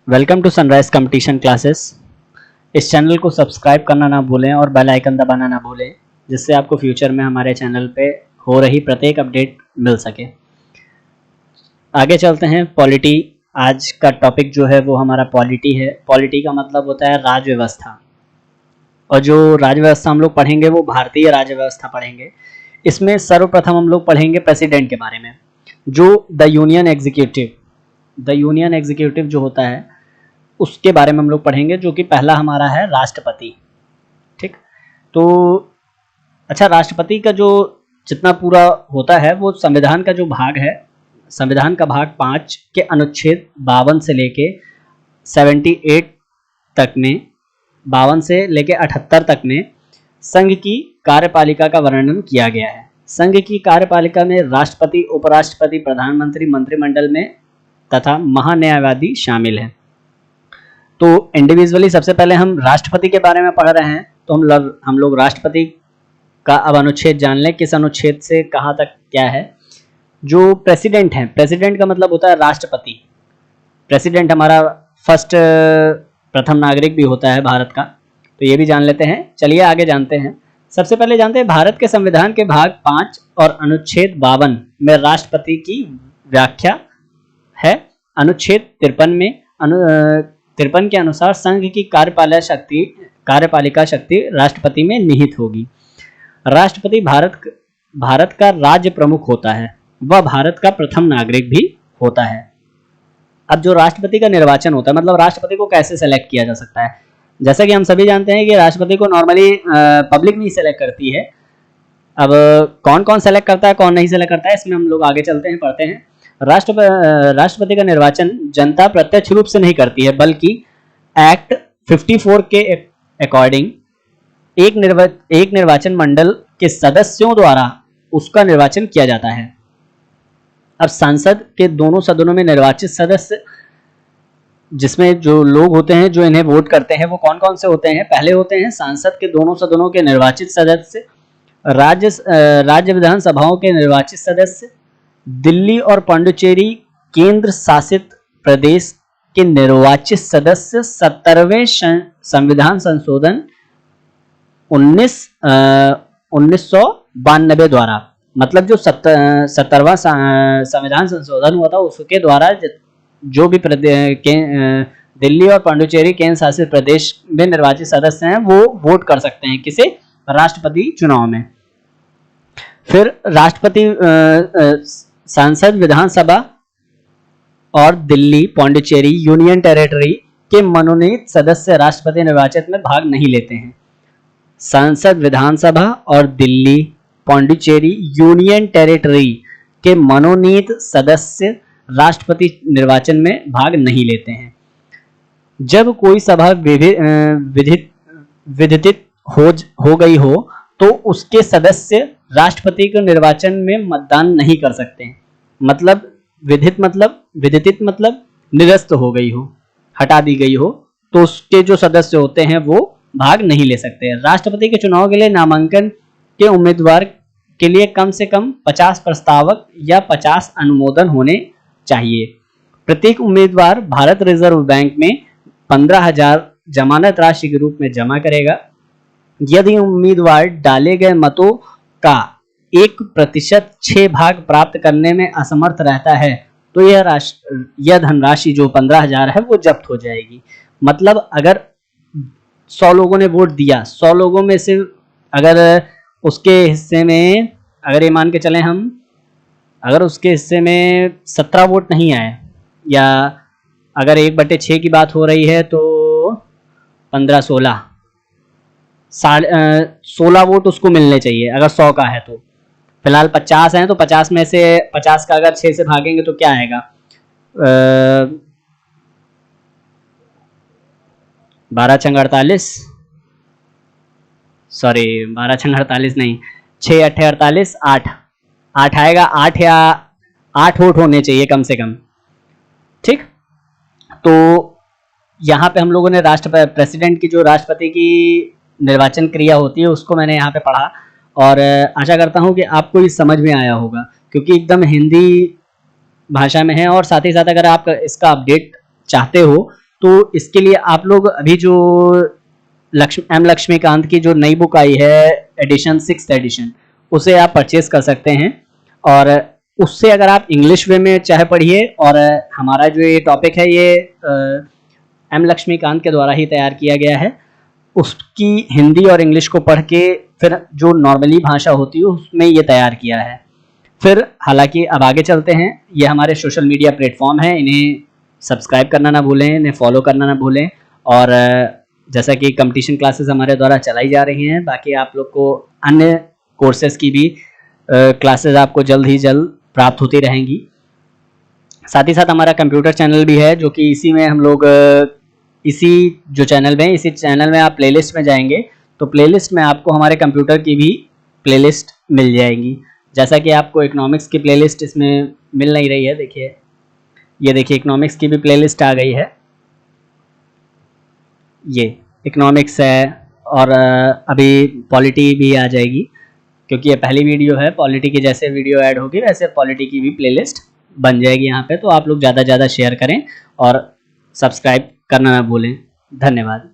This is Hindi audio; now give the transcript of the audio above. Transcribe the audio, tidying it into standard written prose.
Welcome to sunrise competition classes. इस चैनल को सब्सक्राइब करना ना भूलें और बेल आइकन दबाना ना भूलें, जिससे आपको फ्यूचर में हमारे चैनल पे हो रही प्रत्येक अपडेट मिल सके। आगे चलते हैं। पॉलिटी, आज का टॉपिक जो है वो हमारा पॉलिटी है। पॉलिटी का मतलब होता है राज व्यवस्था, और जो राज व्यवस्था हम लोग पढ़ेंगे वो भारतीय राज व्यवस्था पढ़ेंगे। इसमें सर्वप्रथम हम लोग पढ़ेंगे प्रेसिडेंट के बारे में, जो द यूनियन एग्जीक्यूटिव जो होता है उसके बारे में हम लोग पढ़ेंगे, जो कि पहला हमारा है राष्ट्रपति। ठीक, तो अच्छा, राष्ट्रपति का जो जितना पूरा होता है वो संविधान का जो भाग है, संविधान का भाग 5 के अनुच्छेद 52 से लेके 78 तक में, 52 से लेके 78 तक में संघ की कार्यपालिका का वर्णन किया गया है। संघ की कार्यपालिका में राष्ट्रपति, उपराष्ट्रपति, प्रधानमंत्री, मंत्रिमंडल में तथा महान्यायवादी शामिल हैं। तो इंडिविजुअली सबसे पहले हम राष्ट्रपति के बारे में पढ़ रहे हैं, तो हम लोग राष्ट्रपति का अब अनुच्छेद जान लें, किस अनुच्छेद से कहाँ तक क्या है। जो प्रेसिडेंट है, प्रेसिडेंट का मतलब होता है राष्ट्रपति। प्रेसिडेंट हमारा प्रथम नागरिक भी होता है भारत का, तो ये भी जान लेते हैं। चलिए आगे जानते हैं। सबसे पहले जानते हैं भारत के संविधान के भाग 5 और अनुच्छेद 52 में राष्ट्रपति की व्याख्या है। अनुच्छेद 53 के अनुसार संघ की कार्यपालिका शक्ति राष्ट्रपति में निहित होगी। राष्ट्रपति भारत का राज्य प्रमुख होता है, वह भारत का प्रथम नागरिक भी होता है। अब जो राष्ट्रपति का निर्वाचन होता है, मतलब राष्ट्रपति को कैसे सेलेक्ट किया जा सकता है, जैसा कि हम सभी जानते हैं कि राष्ट्रपति को नॉर्मली पब्लिक नहीं सेलेक्ट करती है। अब कौन कौन सेलेक्ट करता है, कौन नहीं सेलेक्ट करता है, इसमें हम लोग आगे चलते हैं, पढ़ते हैं। राष्ट्रपति का निर्वाचन जनता प्रत्यक्ष रूप से नहीं करती है, बल्कि एक्ट 54 के अकॉर्डिंग एक निर्वाचन मंडल के सदस्यों द्वारा उसका निर्वाचन किया जाता है। अब संसद के दोनों सदनों में निर्वाचित सदस्य, जिसमें जो लोग होते हैं जो इन्हें वोट करते हैं, वो कौन कौन से होते हैं। पहले होते हैं संसद के दोनों सदनों के निर्वाचित सदस्य, राज्य विधानसभाओं के निर्वाचित सदस्य, दिल्ली और पांडिचेरी केंद्र शासित प्रदेश के निर्वाचित सदस्य 17वें संविधान संशोधन 1992 द्वारा, मतलब जो 17वां संविधान संशोधन हुआ था उसके द्वारा जो भी दिल्ली और पांडिचेरी केंद्र शासित प्रदेश में निर्वाचित सदस्य हैं वो वोट कर सकते हैं किसे, राष्ट्रपति चुनाव में। फिर राष्ट्रपति संसद, विधानसभा और दिल्ली, पांडिचेरी यूनियन टेरिटरी के मनोनीत सदस्य राष्ट्रपति निर्वाचन में भाग नहीं लेते हैं। संसद, विधानसभा और दिल्ली, पांडिचेरी यूनियन टेरिटरी के मनोनीत सदस्य राष्ट्रपति निर्वाचन में भाग नहीं लेते हैं। जब कोई सभा विधित हो गई हो तो उसके सदस्य राष्ट्रपति के निर्वाचन में मतदान नहीं कर सकते। मतलब विधित मतलब निरस्त हो गई हो, हटा दी गई हो, तो उसके जो सदस्य होते हैं वो भाग नहीं ले सकते। राष्ट्रपति के चुनाव के लिए नामांकन के उम्मीदवार के लिए कम से कम 50 प्रस्तावक या 50 अनुमोदन होने चाहिए। प्रत्येक उम्मीदवार भारत रिजर्व बैंक में 15,000 जमानत राशि के रूप में जमा करेगा। यदि उम्मीदवार डाले गए मतों का 1% 6 भाग प्राप्त करने में असमर्थ रहता है तो यह धनराशि जो 15,000 है वो जब्त हो जाएगी। मतलब अगर 100 लोगों ने वोट दिया, 100 लोगों में से अगर उसके हिस्से में, अगर ये मान के चलें हम, अगर उसके हिस्से में 17 वोट नहीं आए, या अगर 1/6 की बात हो रही है तो 15, 16 वोट उसको मिलने चाहिए अगर 100 का है। तो फिलहाल 50 हैं, तो 50 में से 50 का अगर 6 से भागेंगे तो क्या आएगा, 12 छंग 48, सॉरी 12 छंग 48 नहीं, 6 8 48, 8 आएगा। 8 या 8 वोट होने चाहिए कम से कम। ठीक, तो यहाँ पे हम लोगों ने प्रेसिडेंट की जो राष्ट्रपति की निर्वाचन क्रिया होती है उसको मैंने यहाँ पे पढ़ा, और आशा करता हूँ कि आपको ये समझ में आया होगा, क्योंकि एकदम हिंदी भाषा में है। और साथ ही साथ अगर आप इसका अपडेट चाहते हो तो इसके लिए आप लोग अभी जो एम लक्ष्मीकांत की जो नई बुक आई है एडिशन 6th एडिशन, उसे आप परचेज कर सकते हैं। और उससे अगर आप इंग्लिश वे में चाहे पढ़िए, और हमारा जो ये टॉपिक है ये एम लक्ष्मीकांत के द्वारा ही तैयार किया गया है, उसकी हिंदी और इंग्लिश को पढ़ के फिर जो नॉर्मली भाषा होती है उसमें ये तैयार किया है। फिर हालांकि अब आगे चलते हैं, ये हमारे सोशल मीडिया प्लेटफॉर्म है, इन्हें सब्सक्राइब करना ना भूलें, इन्हें फॉलो करना ना भूलें। और जैसा कि कंपटीशन क्लासेस हमारे द्वारा चलाई जा रही हैं, बाकी आप लोग को अन्य कोर्सेज की भी क्लासेस आपको जल्द ही जल्द प्राप्त होती रहेंगी। साथ ही साथ हमारा कंप्यूटर चैनल भी है, जो कि इसी में हम लोग इसी जो चैनल में, इसी चैनल में आप प्लेलिस्ट में जाएंगे तो प्लेलिस्ट में आपको हमारे कंप्यूटर की भी प्लेलिस्ट मिल जाएगी। जैसा कि आपको इकोनॉमिक्स की प्लेलिस्ट इसमें मिल नहीं रही है, देखिए ये देखिए इकोनॉमिक्स की भी प्लेलिस्ट आ गई है, ये इकोनॉमिक्स है। और अभी पॉलिटी भी आ जाएगी, क्योंकि ये पहली वीडियो है। पॉलिटी की जैसे वीडियो ऐड होगी वैसे पॉलिटी की भी प्लेलिस्ट बन जाएगी यहाँ पे। तो आप लोग ज़्यादा से ज़्यादा शेयर करें और सब्सक्राइब करना ना भूलें। धन्यवाद।